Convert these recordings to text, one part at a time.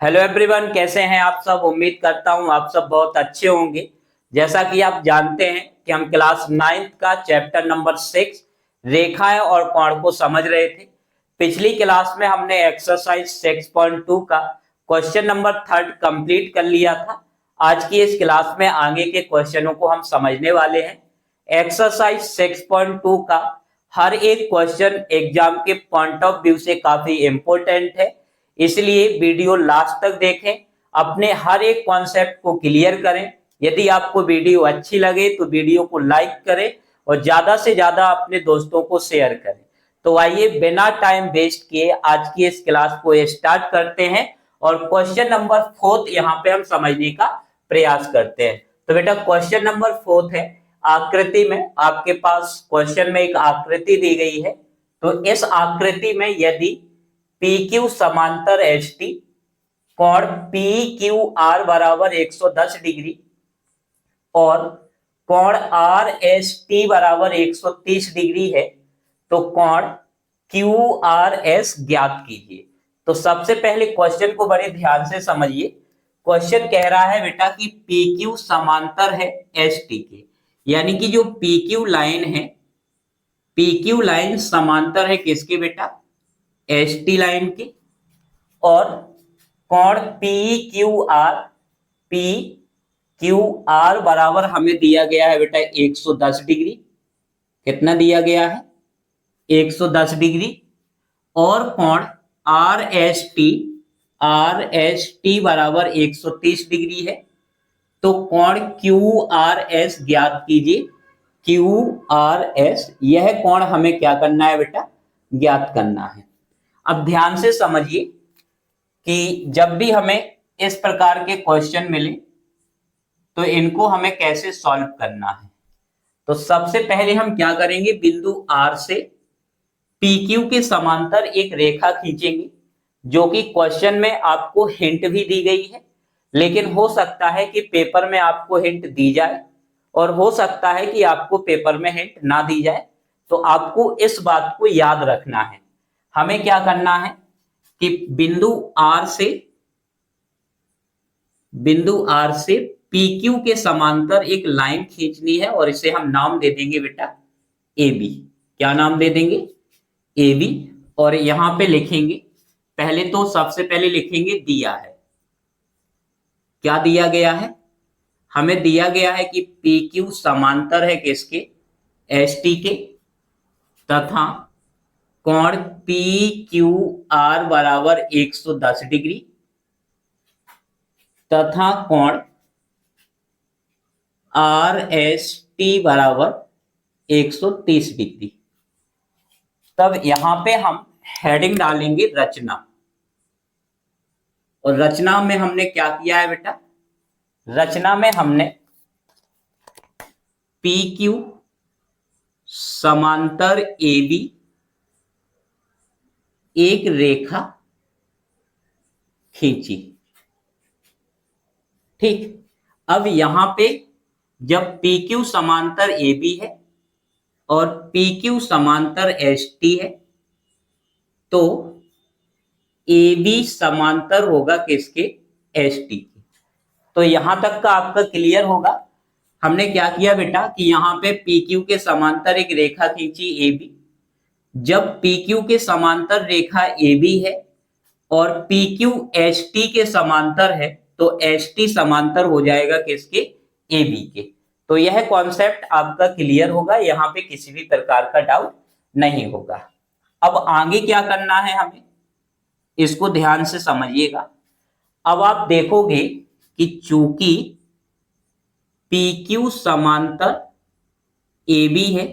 Hello everyone, कैसे हैं आप सब। उम्मीद करता हूं आप सब बहुत अच्छे होंगे। जैसा कि आप जानते हैं कि हम क्लास 9th का चैप्टर नंबर 6 रेखाएं और कोण को समझ रहे थे। पिछली क्लास में हमने एक्सरसाइज 6.2 का क्वेश्चन नंबर 3 कंप्लीट कर लिया था। आज की इस क्लास में आगे के क्वेश्चनों को हम समझने वाले हैं। एक्सरसाइज 6.2 का हर एक क्वेश्चन एग्जाम के पॉइंट ऑफ व्यू से काफी इंपॉर्टेंट है, इसलिए वीडियो लास्ट तक देखें, अपने हर एक कॉन्सेप्ट को क्लियर करें। यदि आपको वीडियो अच्छी लगे तो वीडियो को लाइक करें और ज्यादा से ज्यादा अपने दोस्तों को शेयर करें। तो आइए बिना टाइम वेस्ट किए आज की इस क्लास को स्टार्ट करते हैं और क्वेश्चन नंबर 4 यहाँ पे हम समझने का प्रयास करते हैं। तो बेटा क्वेश्चन नंबर 4 है, आकृति में आपके पास क्वेश्चन में एक आकृति दी गई है। तो इस आकृति में यदि पी क्यू समांतर एच टी, कोण पी क्यू आर बराबर 110 डिग्री और कोण आर एस टी बराबर 130 डिग्री है, तो कोण क्यू आर एस ज्ञात कीजिए। तो सबसे पहले क्वेश्चन को बड़े ध्यान से समझिए। क्वेश्चन कह रहा है बेटा कि पी क्यू समांतर है एस टी के, यानी कि जो पी क्यू लाइन है, पी क्यू लाइन समांतर है किसके बेटा, एस टी लाइन के। और कोण पी क्यू आर बराबर हमें दिया गया है बेटा 110 डिग्री। कितना दिया गया है, 110 डिग्री। और कोण आर एस टी बराबर 130 डिग्री है। तो कोण क्यू आर एस ज्ञात कीजिए। क्यू आर एस, यह कोण हमें क्या करना है बेटा, ज्ञात करना है। अब ध्यान से समझिए कि जब भी हमें इस प्रकार के क्वेश्चन मिले तो इनको हमें कैसे सॉल्व करना है। तो सबसे पहले हम क्या करेंगे, बिंदु आर से पी क्यू के समांतर एक रेखा खींचेंगे, जो कि क्वेश्चन में आपको हिंट भी दी गई है, लेकिन हो सकता है कि पेपर में आपको हिंट दी जाए और हो सकता है कि आपको पेपर में हिंट ना दी जाए। तो आपको इस बात को याद रखना है। हमें क्या करना है कि बिंदु आर से पी क्यू के समांतर एक लाइन खींचनी है और इसे हम नाम दे देंगे बेटा ए बी। क्या नाम दे देंगे, ए बी। और यहां पे लिखेंगे, पहले तो सबसे पहले लिखेंगे दिया है। क्या दिया गया है, हमें दिया गया है कि पी क्यू समांतर है किसके, एस टी के, तथा कोण पी क्यू आर बराबर 110 डिग्री तथा कोण आर एस टी बराबर 130 डिग्री। तब यहां पे हम हेडिंग डालेंगे रचना। और रचना में हमने क्या किया है बेटा, रचना में हमने पी क्यू समांतर ए बी एक रेखा खींची। ठीक, अब यहां पे जब पी क्यू समांतर ए बी है और पी क्यू समांतर एस टी है, तो ए बी समांतर होगा किसके, एस टी के। तो यहां तक का आपका क्लियर होगा। हमने क्या किया बेटा कि यहां पे पी क्यू के समांतर एक रेखा खींची ए बी। जब पी क्यू के समांतर रेखा ए बी है और पी क्यू एच टी के समांतर है, तो एच टी समांतर हो जाएगा किसके, ए बी के। तो यह कॉन्सेप्ट आपका क्लियर होगा, यहां पे किसी भी प्रकार का डाउट नहीं होगा। अब आगे क्या करना है हमें, इसको ध्यान से समझिएगा। अब आप देखोगे कि चूंकि पी क्यू समांतर ए बी है,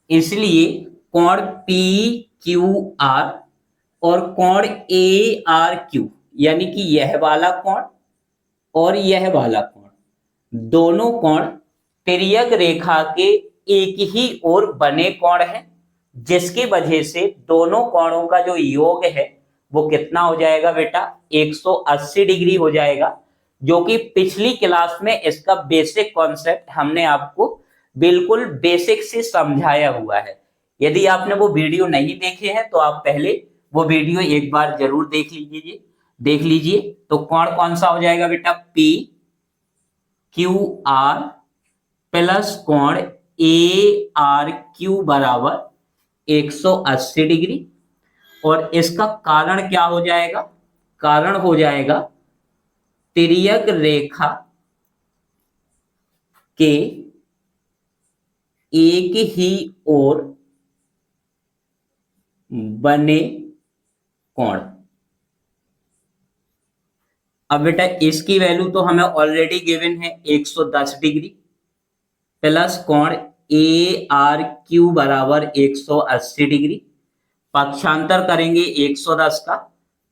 इसलिए कोण पी क्यू आर और कोण ए आर क्यू, यानी कि यह वाला कोण और यह वाला कोण, दोनों कोण तिर्यक रेखा के एक ही ओर बने कोण है, जिसकी वजह से दोनों कोणों का जो योग है वो कितना हो जाएगा बेटा, 180 डिग्री हो जाएगा। जो कि पिछली क्लास में इसका बेसिक कॉन्सेप्ट हमने आपको बिल्कुल बेसिक से समझाया हुआ है। यदि आपने वो वीडियो नहीं देखे हैं तो आप पहले वो वीडियो एक बार जरूर देख लीजिए। तो कोण कौन सा हो जाएगा बेटा, पी क्यू आर प्लस कोण ए आर क्यू बराबर 180 डिग्री। और इसका कारण क्या हो जाएगा, कारण हो जाएगा तिर्यक रेखा के एक ही ओर बने कोण। अब बेटा इसकी वैल्यू तो हमें ऑलरेडी गिवन है 110 डिग्री प्लस कोण ए आर क्यू बराबर 180 डिग्री। पक्षांतर करेंगे 110 का,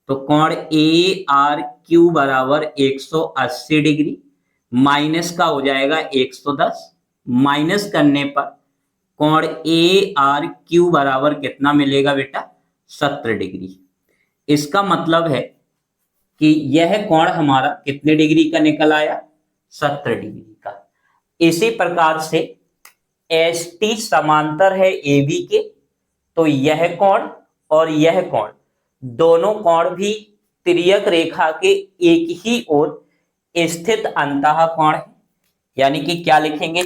तो कोण ए आर क्यू बराबर 180 डिग्री माइनस का हो जाएगा 110। माइनस करने पर कोण ए आर क्यू बराबर कितना मिलेगा बेटा, 70 डिग्री। इसका मतलब है कि यह कोण हमारा कितने डिग्री का निकल आया, 70 डिग्री का। इसी प्रकार से एस टी समांतर है ए बी के, तो यह कोण और यह कोण दोनों कोण भी तिर्यक रेखा के एक ही ओर स्थित अंतः कोण है। यानी कि क्या लिखेंगे,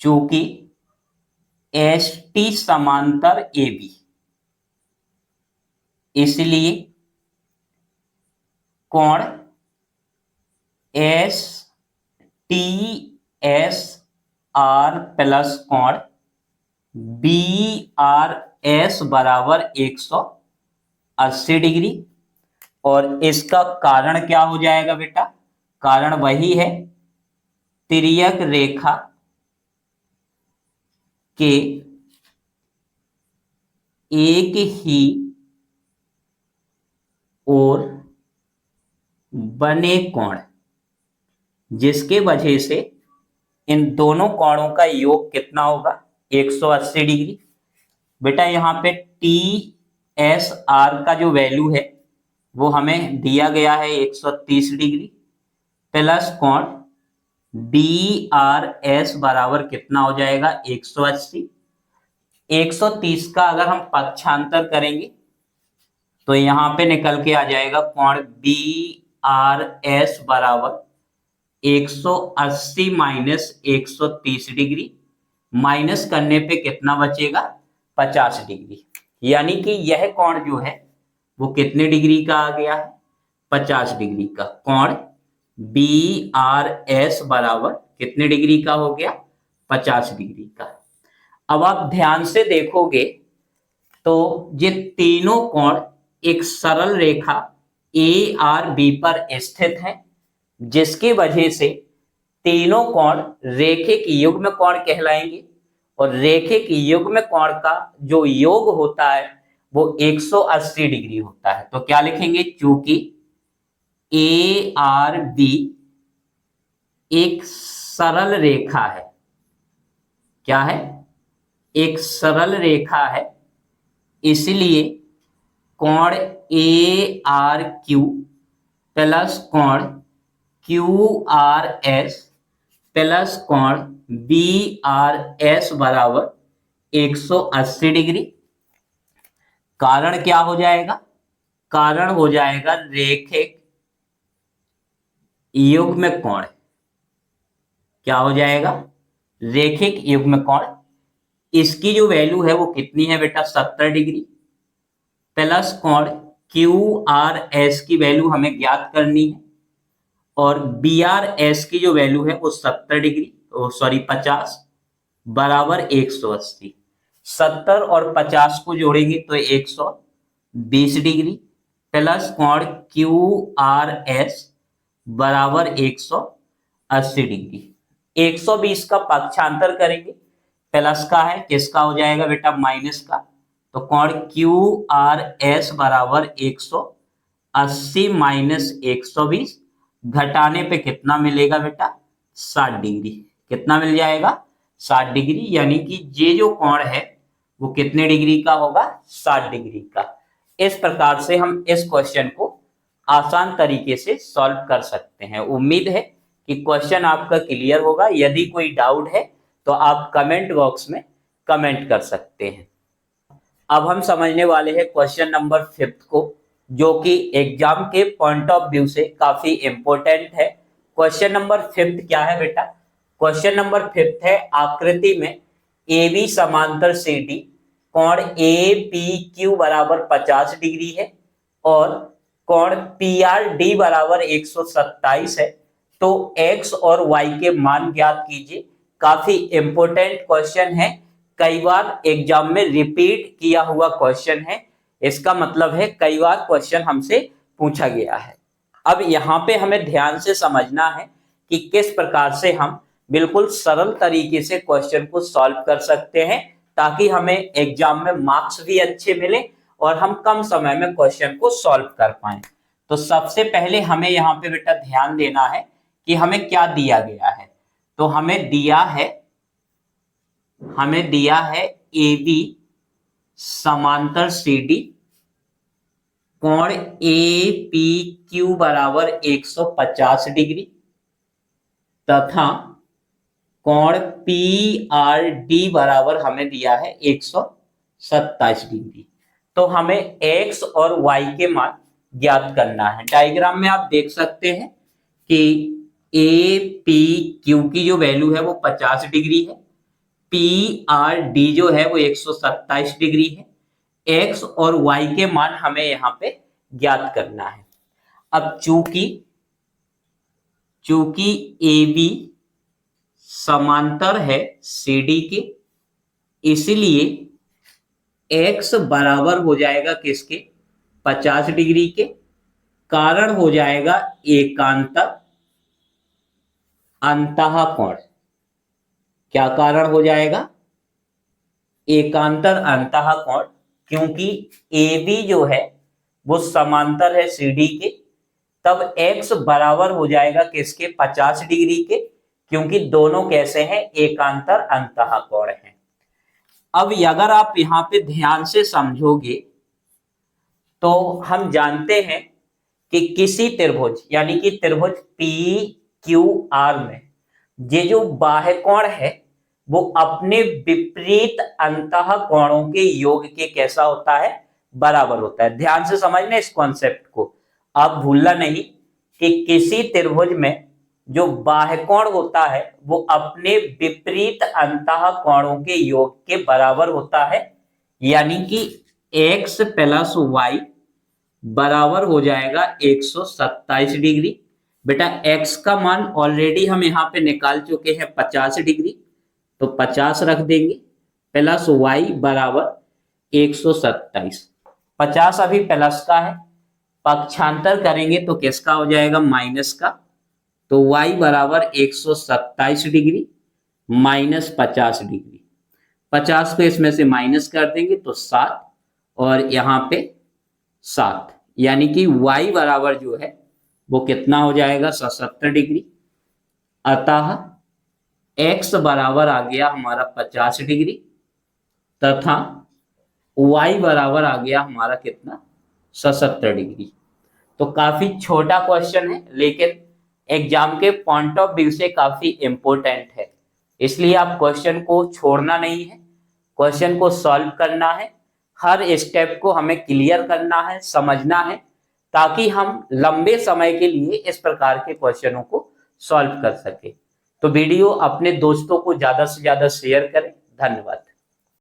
चूंकि एस टी समांतर ए बी, इसलिए कोण S T S R plus कोण बी आर एस बराबर 180 डिग्री। और इसका कारण क्या हो जाएगा बेटा, कारण वही है तिर्यक रेखा के एक ही ओर बने कोण, जिसके वजह से इन दोनों कोणों का योग कितना होगा, 180 डिग्री। बेटा यहाँ पे टी एस आर का जो वैल्यू है वो हमें दिया गया है 130 डिग्री प्लस कोण डी आर एस बराबर कितना हो जाएगा, 180। 130 का अगर हम पक्षांतर करेंगे तो यहां पे निकल के आ जाएगा कोण बी आर एस बराबर 180 माइनस 130 डिग्री। माइनस करने पे कितना बचेगा, 50 डिग्री। यानी कि यह कोण जो है वो कितने डिग्री का आ गया है, 50 डिग्री का। कोण बी आर एस बराबर कितने डिग्री का हो गया, 50 डिग्री का। अब आप ध्यान से देखोगे तो ये तीनों कोण एक सरल रेखा ए आर बी पर स्थित है, जिसकी वजह से तीनों कोण रेखिक युग्म कोण कहलाएंगे। और रेखिक युग्म कोण का जो योग होता है वो 180 डिग्री होता है। तो क्या लिखेंगे, चूंकि ए आर बी एक सरल रेखा है, क्या है, एक सरल रेखा है, इसलिए कोण ए आर क्यू प्लस कोण क्यू आर एस प्लस कोण बी आर एस बराबर 180 डिग्री। कारण क्या हो जाएगा, कारण हो जाएगा रेखिक युग्म कोण। क्या हो जाएगा, रेखिक युग्म कोण। इसकी जो वैल्यू है वो कितनी है बेटा, 70 डिग्री प्लस कोण क्यू आर एस की वैल्यू हमें ज्ञात करनी है, और बी आर एस की जो वैल्यू है वो 70 डिग्री, सॉरी 50 बराबर 180। 70 और 50 को जोड़ेंगे तो 120 डिग्री प्लस कोण क्यू आर एस बराबर 180 डिग्री। 120 का पक्षांतर करेंगे, प्लस का है, किसका हो जाएगा बेटा, माइनस का। तो कोण क्यू आर एस बराबर 180 माइनस 120, घटाने पे कितना मिलेगा बेटा, 60 डिग्री। कितना मिल जाएगा, 60 डिग्री। यानी कि ये जो कोण है वो कितने डिग्री का होगा, 60 डिग्री का। इस प्रकार से हम इस क्वेश्चन को आसान तरीके से सॉल्व कर सकते हैं। उम्मीद है कि क्वेश्चन आपका क्लियर होगा। यदि कोई डाउट है तो आप कमेंट बॉक्स में कमेंट कर सकते हैं। अब हम समझने वाले हैं क्वेश्चन नंबर 5 को, जो कि एग्जाम के पॉइंट ऑफ व्यू से काफी इंपॉर्टेंट है। क्वेश्चन नंबर 5 क्या है बेटा? क्वेश्चन नंबर 5 है, आकृति में ए बी समांतर सी डी, कोण ए पी क्यू बराबर 50 डिग्री है और कोण पी आर डी बराबर 127 है, तो एक्स और वाई के मान ज्ञात कीजिए। काफी इंपॉर्टेंट क्वेश्चन है, कई बार एग्जाम में रिपीट किया हुआ क्वेश्चन है। इसका मतलब है कई बार क्वेश्चन हमसे पूछा गया है। अब यहाँ पे हमें ध्यान से समझना है कि किस प्रकार से हम बिल्कुल सरल तरीके से क्वेश्चन को सॉल्व कर सकते हैं, ताकि हमें एग्जाम में मार्क्स भी अच्छे मिले और हम कम समय में क्वेश्चन को सॉल्व कर पाए। तो सबसे पहले हमें यहाँ पे बेटा ध्यान देना है कि हमें क्या दिया गया है। तो हमें दिया है ए बी समांतर सी डी, कोण ए पी क्यू बराबर 150 डिग्री तथा कोण पी आर डी बराबर हमें दिया है 127 डिग्री। तो हमें एक्स और वाई के मान ज्ञात करना है। डायग्राम में आप देख सकते हैं कि ए पी क्यू की जो वैल्यू है वो 50 डिग्री है, पी आर डी जो है वो 127 डिग्री है, एक्स और वाई के मान हमें यहाँ पे ज्ञात करना है। अब चूंकि ए बी समांतर है सी डी के, इसलिए एक्स बराबर हो जाएगा किसके? 50 डिग्री के। कारण हो जाएगा एकांतर अंतःकोण। क्या कारण हो जाएगा? एकांतर अंतःकोण, क्योंकि ए बी जो है वो समांतर है सी डी के, तब एक्स बराबर हो जाएगा किसके? 50 डिग्री के, क्योंकि दोनों कैसे हैं? एकांतर अंतःकोण हैं। अब अगर आप यहाँ पे ध्यान से समझोगे तो हम जानते हैं कि किसी त्रिभुज यानी कि त्रिभुज पी क्यू आर में ये जो बाह्य कोण है वो अपने विपरीत अंतःकोणों के योग के कैसा होता है? बराबर होता है। ध्यान से समझना इस कॉन्सेप्ट को, आप भूलना नहीं कि किसी त्रिभुज में जो बाह्य कोण होता है वो अपने विपरीत अंतःकोणों के योग के बराबर होता है। यानी कि x प्लस वाई बराबर हो जाएगा 127 डिग्री। बेटा x का मान ऑलरेडी हम यहाँ पे निकाल चुके हैं 50 डिग्री, तो 50 रख देंगे, प्लस वाई बराबर 127। 50 अभी प्लस का है, पक्षांतर करेंगे तो किसका हो जाएगा? माइनस का। तो y बराबर 127 डिग्री माइनस 50 डिग्री, 50 को इसमें से माइनस कर देंगे तो 7 और यहाँ पे 7, यानी कि y बराबर जो है वो कितना हो जाएगा? 77 डिग्री। अतः x बराबर आ गया हमारा 50 डिग्री तथा y बराबर आ गया हमारा कितना? 77 डिग्री। तो काफी छोटा क्वेश्चन है, लेकिन एग्जाम के पॉइंट ऑफ व्यू से काफी इंपॉर्टेंट है। इसलिए आप क्वेश्चन को छोड़ना नहीं है, क्वेश्चन को सॉल्व करना है, हर स्टेप को हमें क्लियर करना है, समझना है, ताकि हम लंबे समय के लिए इस प्रकार के क्वेश्चनों को सॉल्व कर सके। तो वीडियो अपने दोस्तों को ज्यादा से ज्यादा शेयर करें। धन्यवाद।